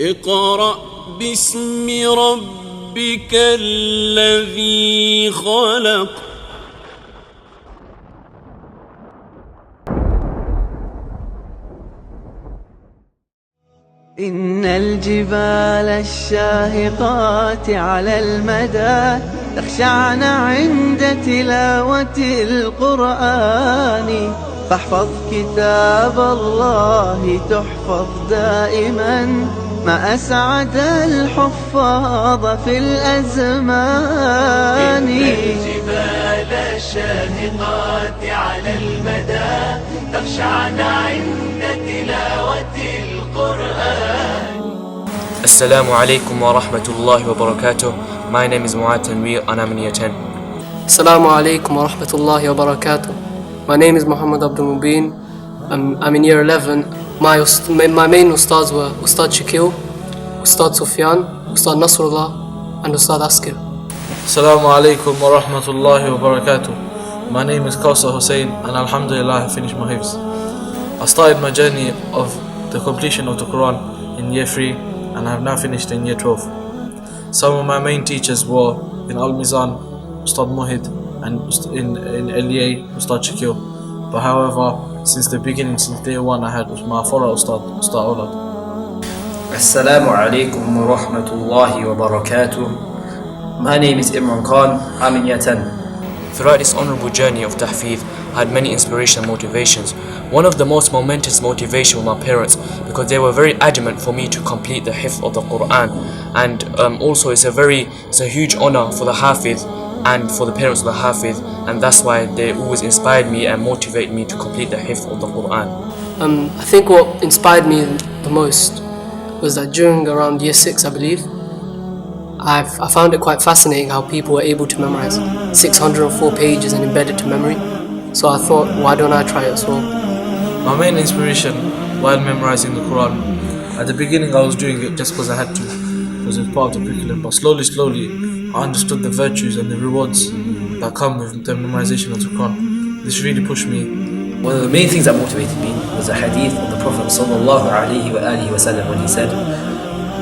اقرأ باسم ربك الذي خلق. إن الجبال الشاهقات على المدى تخشعن عند تلاوة القرآن، فاحفظ كتاب الله تحفظ دائما، ما أسعد الحفاظ في الأزمان. إن الجبال الشاهقات على المدى تخشعن عند تلاوة القرآن. Assalamu alaikum wa rahmatullahi wa barakatuh. My name is Muaadh Year and I'm in year 10. Assalamu alaikum wa rahmatullahi wa barakatuh. My name is Mubeen Year. I'm in year 11. My main ustads were Usatdh Shakeel, Usatdh Sufyan, Usatdh Nasrullah and Usatdh Askir. Assalamu alaikum wa rahmatullahi wa barakatuh. My name is Kawsar Hasan and alhamdulillah I finished my Huffaz. I started my journey of the completion of the Quran in year 3 and I have now finished in year 12. Some of my main teachers were in Al-Mizan, Usatdh Muaadh, and in Al-Year, Usatdh Shakeel. But however, since the beginning, since day one, I had my follow Usatdh Awlad. Assalamu alaikum wa rahmatullahi wa barakatuh. My name is Imran Khan. I'm in year 10. Throughout this honorable journey of tahfidh, I had many inspirational motivations. One of the most momentous motivation were my parents, because they were very adamant for me to complete the hifz of the Quran. And also it's a huge honor for the hafidh and for the parents of the hafidh, and that's why they always inspired me and motivated me to complete the hifz of the Quran. I think what inspired me the most was that during around year 6, I believe, I found it quite fascinating how people were able to memorize 604 pages and embed it to memory. So I thought, why don't I try it as well? My main inspiration while memorizing the Quran, at the beginning I was doing it just because I had to, because it was part of the curriculum, but slowly I understood the virtues and the rewards that come with the memorization of the Quran. This really pushed me. One of the main things that motivated me was a hadith of the Prophet ﷺ when he said,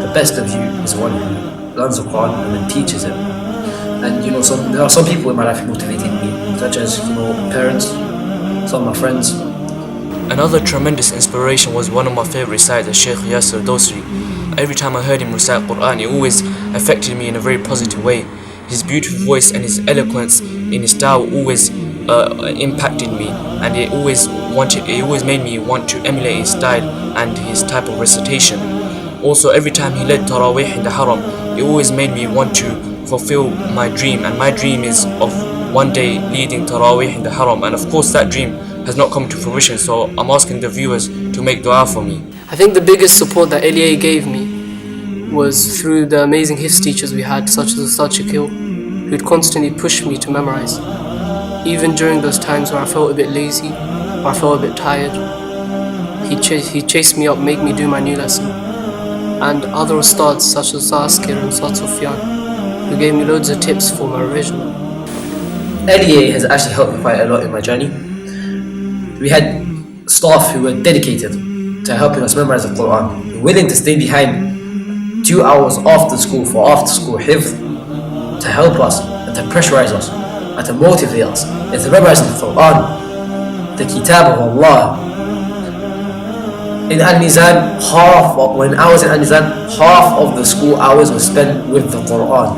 the best of you is one who learns the Quran and then teaches it. And there are some people in my life who motivated me, such as parents, some of my friends. Another tremendous inspiration was one of my favorite recites, Sheikh Yasir Dosri. Every time I heard him recite Quran, it always affected me in a very positive way. His beautiful voice and his eloquence in his style always impacted me, and it always made me want to emulate his style and his type of recitation. Also, every time he led Taraweeh in the Haram, it always made me want to fulfill my dream, and my dream is of one day leading Taraweeh in the Haram, and of course that dream has not come to fruition, so I'm asking the viewers to make dua for me. I think the biggest support that Al-Year gave me was through the amazing hifz teachers we had, such as Usatdh Shakeel, who'd constantly push me to memorize. Even during those times where I felt a bit lazy, or I felt a bit tired, he'd chase me up, make me do my new lesson. And other ustads such as Usatdh Askir and Usatdh Sufyan, who gave me loads of tips for my revision. Al-Year has actually helped me quite a lot in my journey. We had staff who were dedicated to helping us memorize the Quran, willing to stay behind 2 hours after school for after school hifz, to help us and to pressurize us and to motivate us and to memorize the Quran, the Kitab of Allah. In Al-Mizan, when I was in Al-Mizan, half of the school hours were spent with the Quran.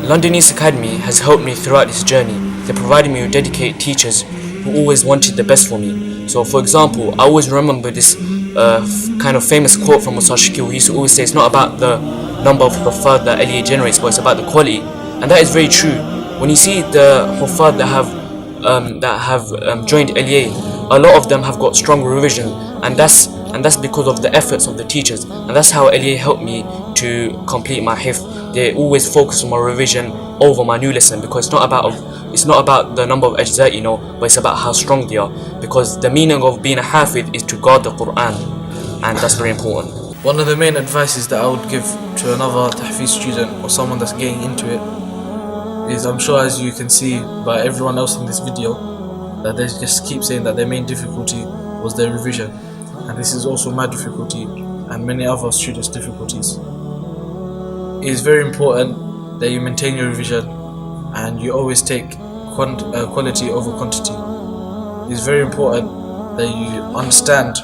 London East Academy has helped me throughout this journey. They provided me with dedicated teachers who always wanted the best for me. So for example, I always remember this kind of famous quote from Usatdh Shakeel. He used to always say, it's not about the number of Huffaz that Al-Year generates, but it's about the quality. And that is very true. When you see the Huffaz that have joined Al-Year, a lot of them have got strong revision, and that's because of the efforts of the teachers. And that's how Al-Year helped me to complete my hifz. They always focus on my revision over my new lesson, because it's not about the number of ajza, but it's about how strong they are, because the meaning of being a hafidh is to guard the Quran, and that's very important. One of the main advices that I would give to another tahfidh student or someone that's getting into it is, I'm sure as you can see by everyone else in this video, that they just keep saying that their main difficulty was their revision, and this is also my difficulty. and many other students' difficulties. It is very important that you maintain your revision and you always take quality over quantity. It is very important that you understand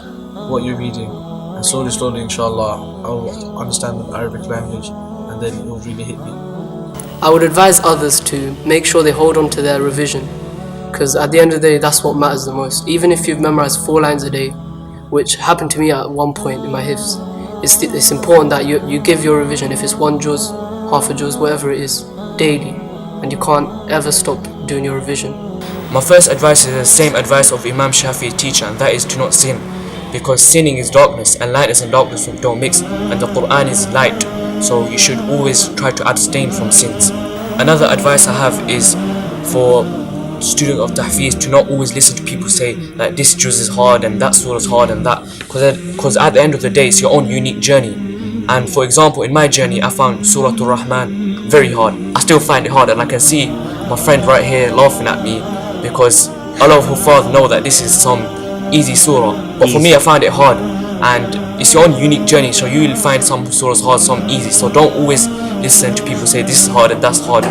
what you're reading, and slowly inshallah I will understand the Arabic language, and then it will really hit me. I would advise others to make sure they hold on to their revision, because at the end of the day, that's what matters the most. Even if you've memorized 4 lines a day, which happened to me at one point in my hifz, it's important that you give your revision, if it's 1 juz, half a juz, whatever it is, daily, and you can't ever stop doing your revision. My first advice is the same advice of Imam Shafi's teacher, and that is to not sin, because sinning is darkness, and lightness and darkness don't mix, and the Quran is light, so you should always try to abstain from sins. Another advice I have is for student of tahfiz to not always listen to people say that this juz is hard and that surah is hard and that, because at the end of the day it's your own unique journey. And for example, in my journey I found Surah Ar-Rahman very hard. I still find it hard, and I can see my friend right here laughing at me because a lot of Huffaz know that this is some easy surah, but for me I find it hard, and it's your own unique journey, so you will find some surahs hard, some easy. So don't always listen to people say this is hard and that's hard,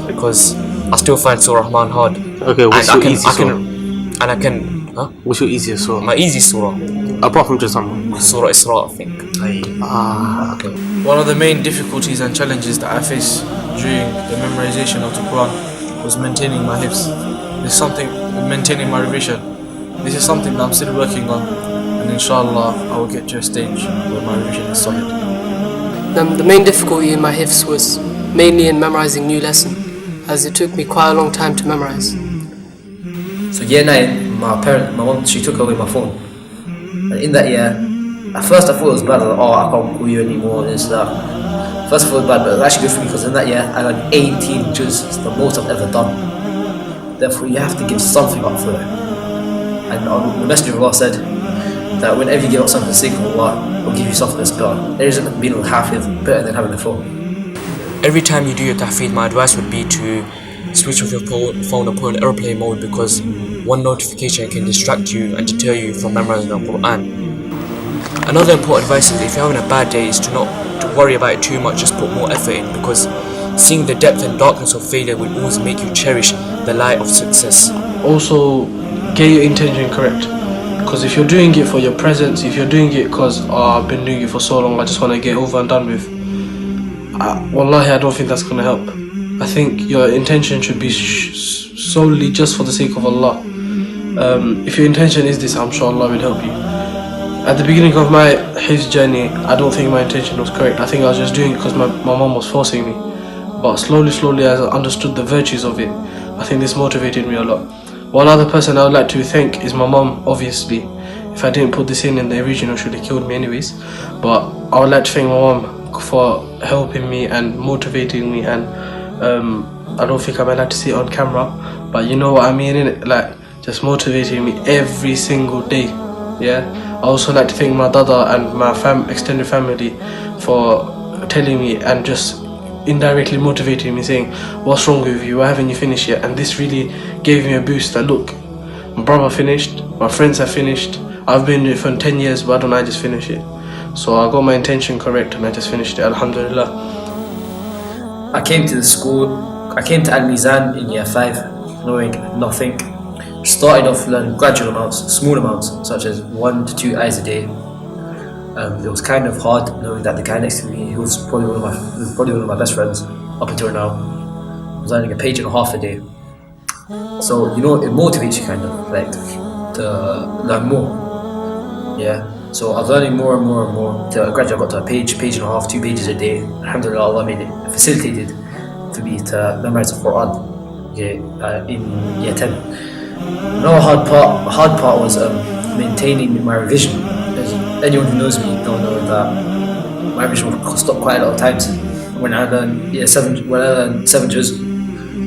because I still find Surah Rahman hard. Okay, what's your easiest surah? What's your easiest surah? My easy surah, apart from just someone? Surah Isra, I think. Okay. One of the main difficulties and challenges that I faced during the memorization of the Quran was maintaining my hifz. Maintaining my revision. This is something that I'm still working on, and inshallah I will get to a stage where my revision is solid. The main difficulty in my hifz was mainly in memorizing new lesson, as it took me quite a long time to memorize. So year 9, my mom, she took away my phone. And in that year, at first I thought it was bad, like, I can't call you anymore, this, that. First I thought it was bad, but it was actually good for me, because in that year I got 18 juz, it's the most I've ever done. Therefore you have to give something up for it. And the Messenger of Allah said that whenever you give up something for the sake of Allah, will give you something that's better. There isn't being a hafiz better than having a phone. Every time you do your tahfiz, my advice would be to switch off your phone or put on airplane mode, because one notification can distract you and deter you from memorizing the Quran. Another important advice is if you're having a bad day is to not worry about it too much, just put more effort in, because seeing the depth and darkness of failure will always make you cherish the light of success. Also, get your intention correct, because if you're doing it for your presence, if you're doing it because I've been doing it for so long, I just want to get over and done with, wallahi I don't think that's going to help. I think your intention should be solely just for the sake of Allah. If your intention is this, I'm sure Allah will help you. At the beginning of my hifz journey, I don't think my intention was correct. I think I was just doing it because my mom was forcing me. But slowly as I understood the virtues of it, I think this motivated me a lot. One other person I would like to thank is my mom, obviously. If I didn't put this in the original, she would have killed me anyways. But I would like to thank my mom for helping me and motivating me, and I don't think I'm allowed to see it on camera, but you know what I mean, innit? Like, just motivating me every single day. Yeah. I also like to thank my dada and my extended family for telling me and just indirectly motivating me, saying, what's wrong with you, why haven't you finished yet? And this really gave me a boost that, look, my brother finished, my friends have finished, I've been doing it for 10 years, why don't I just finish it? So I got my intention correct and I just finished it, alhamdulillah. I came to Al-Mizan in year 5 knowing nothing. Started off learning gradual amounts, small amounts, such as 1 to 2 ayahs a day. It was kind of hard knowing that the guy next to me, he was probably one of my best friends up until now, was learning a page and a half a day. So, you know, it motivates you kind of, like, to learn more. Yeah. So I was learning more and more till gradually I got to a page and a half, 2 pages a day. Alhamdulillah, Allah made it facilitated for me to memorize the Quran in year 10. Another hard part was maintaining my revision. As anyone who knows me don't know that my revision would stop quite a lot of times. When I learned 7 juz,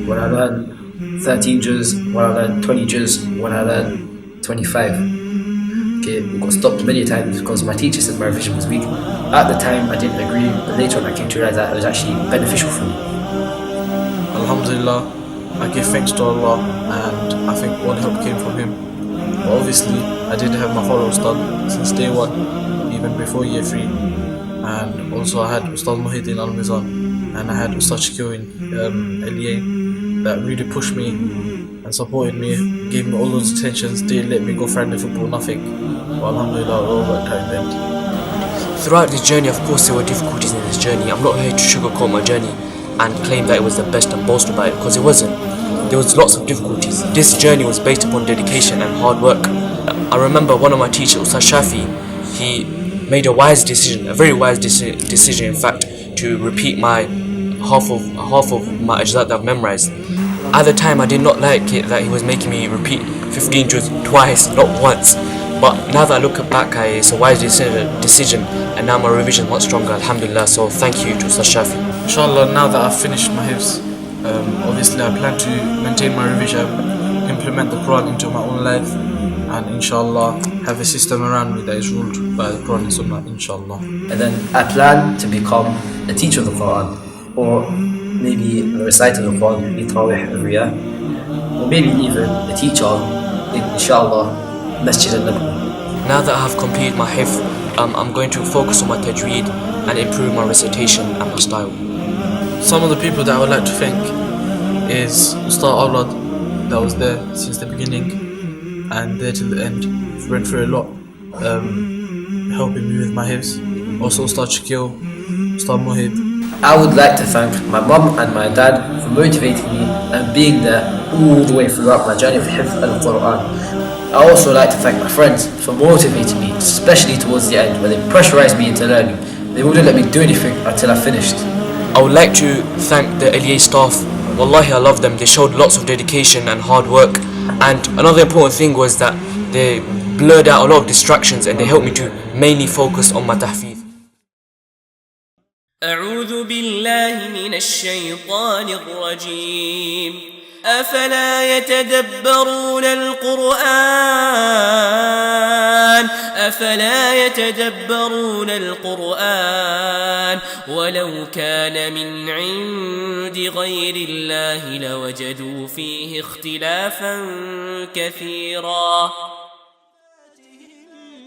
when I learned 13 juz, when I learned 20 juz, when I learned 25. It got stopped many times because my teacher said my revision was weak. At the time I didn't agree, but later on I came to realize that it was actually beneficial for me. Alhamdulillah, I give thanks to Allah, and I think all help came from Him. But obviously I did have my follow-ups done since day one. He even before year 3. And also I had Ustadh Muhammad in Al-Mizan, and I had Ustadh Shakeel in LEA that really pushed me and supported me, gave me all those attentions, didn't let me go friendly football, nothing. But alhamdulillah, it all worked out in the end. Throughout this journey, of course, there were difficulties in this journey. I'm not here to sugarcoat my journey and claim that it was the best and boast about it, because it wasn't. There was lots of difficulties. This journey was based upon dedication and hard work. I remember one of my teachers, Ustadh Shafi, he made a wise decision, a very wise decision in fact, to repeat my half of my ajzat that I've memorized. At the time I did not like it that he was making me repeat 15 juz twice, not once. But now that I look back, it's a wise decision, and now my revision is much stronger, alhamdulillah. So thank you to Ustadh Shafi. Inshallah, now that I've finished my hifz, obviously I plan to maintain my revision, implement the Quran into my own life, and inshallah have a system around me that is ruled by the Quran and Sunnah, inshallah. And then I plan to become a teacher of the Quran, or maybe a reciter of the Quran, maybe Tawih every year, or maybe even a teacher in, inshallah, Masjid al-Nabawi. Now that I have completed my hifz, I'm going to focus on my tajweed and improve my recitation and my style. Some of the people that I would like to thank is Ustad Awlad, that was there since the beginning and there till the end. Went through a lot, helping me with my hifz. Also Ustad Shakeel, Ustad Muhammad. I would like to thank my mum and my dad for motivating me and being there all the way throughout my journey of Hifz al-Quran. I also like to thank my friends for motivating me, especially towards the end, where they pressurized me into learning. They wouldn't let me do anything until I finished. I would like to thank the LEA staff. Wallahi, I love them. They showed lots of dedication and hard work. And another important thing was that they blurred out a lot of distractions and they helped me to mainly focus on my tahfidh. أعوذ بالله من الشيطان الرجيم أفلا يتدبرون القرآن ولو كان من عند غير الله لوجدوا فيه اختلافا كثيرا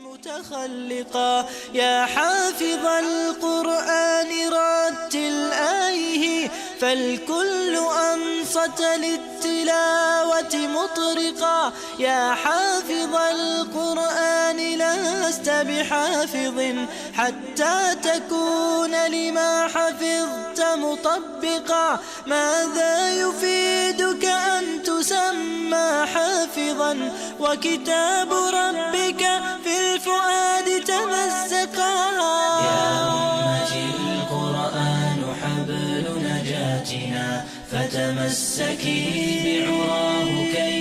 متخلقا يا حافظ القرآن رتل آيه فالكل أنصت للتلاوة مطرقا يا حافظ القرآن لست بحافظ حتى تكون لما حفظت مطبقا ماذا يفيدك أن تسمى حافظا وكتاب ربك في الفؤاد تمزقا يا أمتي القرآن حبل نجاتنا فتمسكي بعراه كي